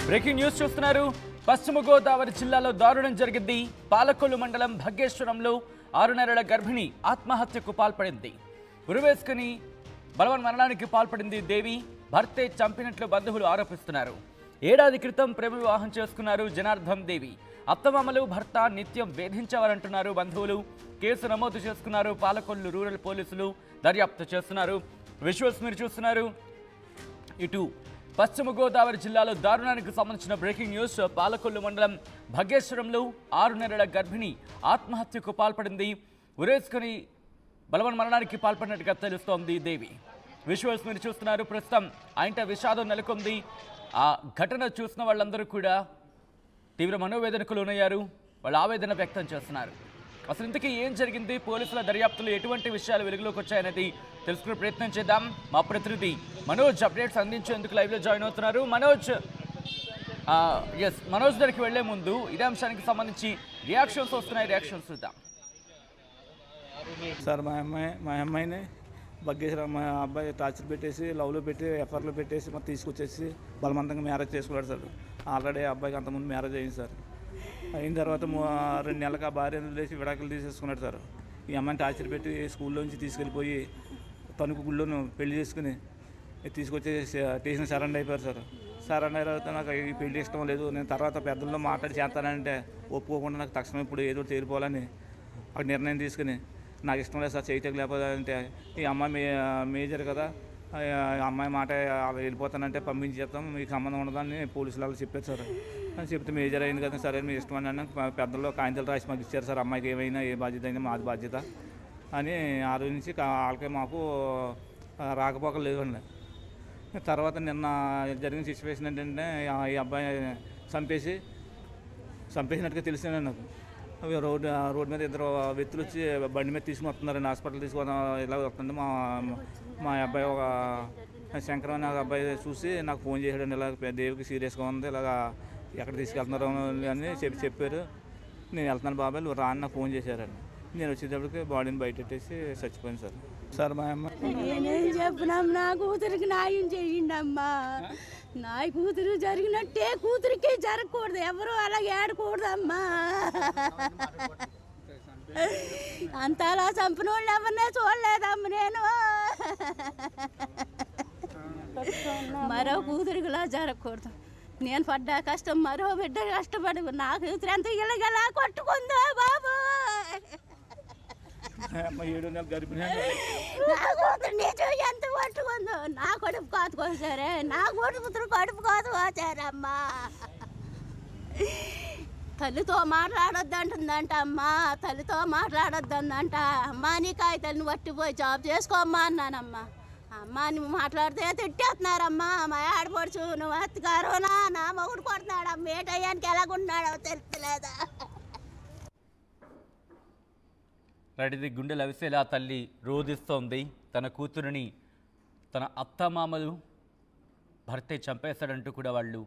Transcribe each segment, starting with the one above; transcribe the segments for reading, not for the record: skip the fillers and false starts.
Breaking news చూస్తున్నారు. పశ్చిమ గోదావరి జిల్లాలో దారుణం జరిగింది. పాలకొల్లు మండలం భగ్గేశ్వరంలో 6 నెలల గర్భిణి ఆత్మహత్యకు పాల్పడింది. ఉరివేసుకుని బలవన్ మరణానికి పాల్పడింది దేవి. భర్తే చంపినట్లు బంధువులు ఆరోపిస్తున్నారు. ఏడాది క్రితం ప్రేమ వివాహం చేసుకున్నారు జనార్దన్ దేవి. అత్తమామలు భర్త నిత్యం వేధించేవారంటున్నారు బంధువులు. కేసు నమోదు చేసుకున్నారు పాలకొల్లు రూరల్ పోలీసులు. దర్యాప్తు చేస్తున్నారు. విజువల్స్ మీరు చూస్తున్నారు. ఇటు పశ్చిమ గోదావరి జిల్లాలో దారుణానికి సంబంధించిన బ్రేకింగ్ న్యూస్. పాలకొల్లు మండలం భగ్గేశ్వరంలో 6 నెలల గర్భిణి ఆత్మహత్యకు పాల్పడింది. ఉరేసుకుని బలవన్ మరణానికి పాల్పడినట్టుగా తెలుస్తోంది దేవి. విజువల్స్ మీరు చూస్తున్నారు. ప్రస్తుతం ఆయనట విషాదం నెలకొంది. ఆ ఘటన చూసిన వాళ్ళందరూ కూడా తీవ్ర మనోవేదనకు లోనయ్యారు. వాళ్ళు ఆవేదన వ్యక్తం చేస్తున్నారు. అసలు ఇంతకీ ఏం జరిగింది, పోలీసుల దర్యాప్తులు ఎటువంటి విషయాలు వెలుగులోకి వచ్చాయనేది తెలుసుకునే ప్రయత్నం చేద్దాం. మా ప్రతినిధి మనోజ్ అప్డేట్స్ అందించేందుకు లైవ్లో జాయిన్ అవుతున్నారు. మనోజ్, మనోజ్ దగ్గరికి వెళ్లే ముందు ఇదే అంశానికి సంబంధించి రియాక్షన్స్ వస్తున్నాయి, రియాక్షన్స్ చూద్దాం. సార్ మా అమ్మాయిని బగ్గేశ్వరం మా అబ్బాయి టార్చర్ పెట్టేసి లవ్లో పెట్టి ఎఫ్ఐఆర్లో పెట్టేసి మొత్తం తీసుకొచ్చేసి బలవంతంగా మ్యారేజ్ చేసుకున్నాడు సార్. ఆల్రెడీ అబ్బాయికి అంతకుముందు మ్యారేజ్ అయింది సార్. అయిన తర్వాత 2 నెలలకు ఆ భార్యను లేచి విడాకులు తీసేసుకున్నాడు సార్. ఈ అమ్మాయిని టార్చర్ పెట్టి స్కూల్లో నుంచి తీసుకెళ్ళిపోయి తణుకు గుళ్ళోను పెళ్లి చేసుకుని తీసుకొచ్చి స్టేషన్ సరెండర్ అయిపోయారు సార్. సరెండర్ అయితే నాకు ఈ పెళ్లి ఇష్టం లేదు, నేను తర్వాత పెద్దల్లో మాట్లాడి చేస్తానంటే ఒప్పుకోకుండా నాకు తక్షణం ఇప్పుడు ఏదో చేరిపోవాలని ఒక నిర్ణయం తీసుకుని నాకు ఇష్టం లేదు సార్ చేయటం లేకపోతే ఈ అమ్మాయి మేజర్ కదా, అమ్మాయి మాట వెళ్ళిపోతానంటే పంపించేస్తాం, మీకు సంబంధం ఉండదని పోలీసులు వాళ్ళు చెప్పారు సార్. అని చెప్తే మేజర్ అయింది కదా సరే మీ ఇష్టం అని పెద్దల్లో కాగితాలు రాసి మాకు ఇచ్చారు సార్. అమ్మాయికి ఏమైనా ఏ బాధ్యత అయినా మాది బాధ్యత అని ఆ రోజు నుంచి వాళ్ళకి మాకు రాకపోకలు లేదండి. తర్వాత నిన్న జరిగిన సిచ్యువేషన్ ఏంటంటే ఈ అబ్బాయి చంపేసినట్టుగా తెలిసిందండి నాకు. రోడ్డు మీద 2 వ్యక్తులు వచ్చి బండి మీద తీసుకుని వస్తున్నారండి, హాస్పిటల్ తీసుకొని ఇలా వస్తుంది. మా అబ్బాయి ఒక శంకర్ అనే అబ్బాయి చూసి నాకు ఫోన్ చేశాడండి, ఇలా దేవికి సీరియస్గా ఉంది, ఇలాగ ఎక్కడ తీసుకెళ్తున్నారు అని చెప్పారు. నేను వెళ్తున్నాను బాబాయ్ నువ్వు రా అని నాకు ఫోన్ చేశారండి. నేను వచ్చేటప్పటికి బాడీని బయటెట్టేసి చచ్చిపోయింది సార్. సార్ మా అమ్మ నేనేం చెప్పినాం, నా కూతురికి న్యాయం చేయండి అమ్మా. నా కూతురు జరిగినట్టే కూతురికి జరగకూడదు, ఎవరు అలాగే ఆడకూడదమ్మా. అంత అలా చంపిన వాళ్ళు ఎవరినే చూడలేదమ్మ నేను. మరో కూతురికిలా జరగకూడదు. నేను పడ్డ కష్టం మరో బిడ్డ కష్టపడి నా కూతురు ఎంత ఇలాగలా కొట్టుకుందో బాబు. 7 నెలలు గర్భిణి నా కూతురు నిజం ఎంత కొట్టుకుందో. నా కడుపు కాదుకోసారే, నా కూతురు కడుపు కాదుకోసారమ్మా. తల్లితో మాట్లాడొద్దంటుందంట అమ్మా, తల్లితో మాట్లాడొద్దందంట. అమ్మా నీ కాగితాలను పట్టిపోయి జాబ్ చేసుకోమ్మా అన్నానమ్మా. అమ్మా నువ్వు మాట్లాడితే తిట్టేస్తున్నారమ్మా. మా ఆడపడుచు నువ్వు అత్తగారు నా మొగుడు కొడుతున్నాడు అమ్మ. ఏ టయానికి ఎలాగుంటున్నాడో తెలుస్తలేదా. రెడ్డి గుండెలు అవిసేలా తల్లి రోధిస్తోంది. తన కూతురిని తన అత్తమామలు భర్తే చంపేశాడంటూ కూడా వాళ్ళు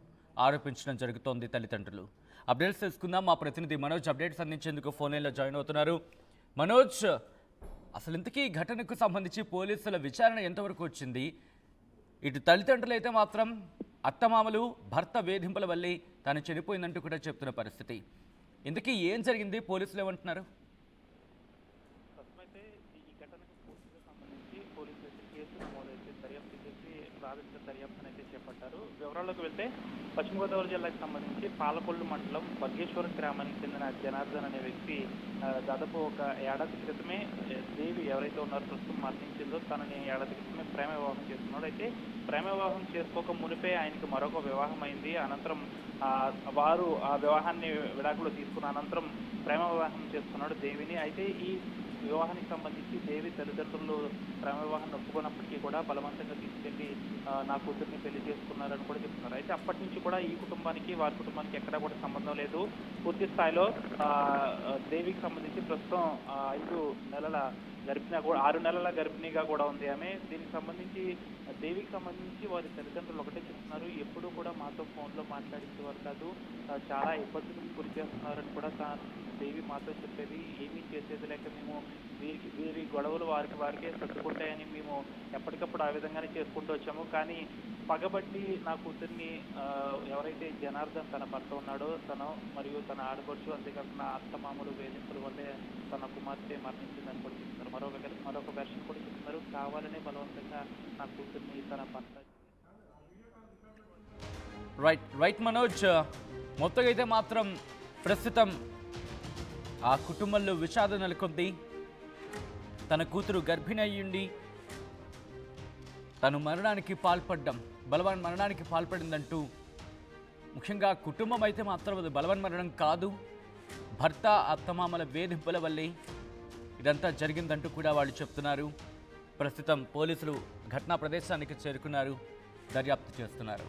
ఆరోపించడం జరుగుతోంది తల్లిదండ్రులు. అప్డేట్స్ తెలుసుకుందాం. మా ప్రతినిధి మనోజ్ అప్డేట్స్ అందించేందుకు ఫోన్ లైన్లో జాయిన్ అవుతున్నారు. మనోజ్, అసలు ఇంతకీ ఘటనకు సంబంధించి పోలీసుల విచారణ ఎంతవరకు వచ్చింది? ఇటు తల్లిదండ్రులు అయితే మాత్రం అత్తమామలు భర్త వేధింపుల వల్లే తాను చనిపోయిందంటూ కూడా చెప్తున్న పరిస్థితి. ఇంతకీ ఏం జరిగింది, పోలీసులు ఏమంటున్నారు? దర్యాప్తునైతే చేపట్టారు. వివరాల్లోకి వెళ్తే పశ్చిమ గోదావరి జిల్లాకు సంబంధించి పాలకొల్లు మండలం బగ్గేశ్వరం గ్రామానికి చెందిన జనార్దన్ అనే వ్యక్తి దాదాపు ఒక ఏడాది క్రితమే దేవి ఎవరైతే ఉన్నారో ప్రస్తుతం మరణించిందో తనని ఏడాది క్రితమే ప్రేమ వివాహం చేసుకున్నాడు. అయితే ప్రేమ వివాహం చేసుకోక మునిపే ఆయనకి మరొక వివాహం అయింది. అనంతరం వారు ఆ వివాహాన్ని విడాకులు తీసుకున్న అనంతరం ప్రేమ వివాహం చేసుకున్నాడు దేవిని. అయితే ఈ వివాహానికి సంబంధించి దేవి తల్లిదండ్రులు ప్రేమ వివాహాన్ని ఒప్పుకున్నప్పటికీ కూడా బలవంతంగా తీసుకెళ్లి నా కూతుర్ని పెళ్లి చేసుకున్నారని కూడా చెప్తున్నారు. అయితే అప్పటి నుంచి కూడా ఈ కుటుంబానికి వారి కుటుంబానికి ఎక్కడా కూడా సంబంధం లేదు. పూర్తి స్థాయిలో దేవికి సంబంధించి ప్రస్తుతం 6 నెలల గర్భిణిగా కూడా ఉంది ఆమె. దీనికి సంబంధించి దేవికి సంబంధించి వారి తల్లిదండ్రులు ఒకటే చెప్తున్నారు, ఎప్పుడూ కూడా మాతో ఫోన్లో మాట్లాడించేవారు కాదు, చాలా ఇబ్బందులకు గురి చేస్తున్నారని కూడా దేవి మాతో చెప్పేది. ఏమీ చేసేది లేక మేము వీరి గొడవలు వారికే సర్దుకుంటాయని మేము ఎప్పటికప్పుడు ఆ విధంగానే చేసుకుంటూ వచ్చాము. కానీ పగబట్టి నా కూతుర్ని ఎవరైతే జనార్దన్ తన భర్త ఉన్నాడో తను మరియు తన ఆడపడుచు అంతేకాకుండా అత్తమామలు వేధింపుల వల్లే తన కుమార్తె మరణించిందని కూడా చెప్తున్నారు. మరొక వెర్షన్ కూడా చెప్తున్నారు, కావాలనే బలవంతంగా నా కూతుర్ని తన భర్త. రైట్ మనోజ్, మొత్తం అయితే మాత్రం ప్రస్తుతం ఆ కుటుంబంలో విషాదం నెలకొంది. తన కూతురు గర్భిణి అయ్యుండి తను బలవన్ మరణానికి పాల్పడిందంటూ, ముఖ్యంగా కుటుంబం అయితే మాత్రం అది బలవన్ మరణం కాదు, భర్త అత్తమామల వేధింపుల వల్లే ఇదంతా జరిగిందంటూ కూడా వాళ్ళు చెప్తున్నారు. ప్రస్తుతం పోలీసులు ఘటనా ప్రదేశానికి చేరుకున్నారు, దర్యాప్తు చేస్తున్నారు.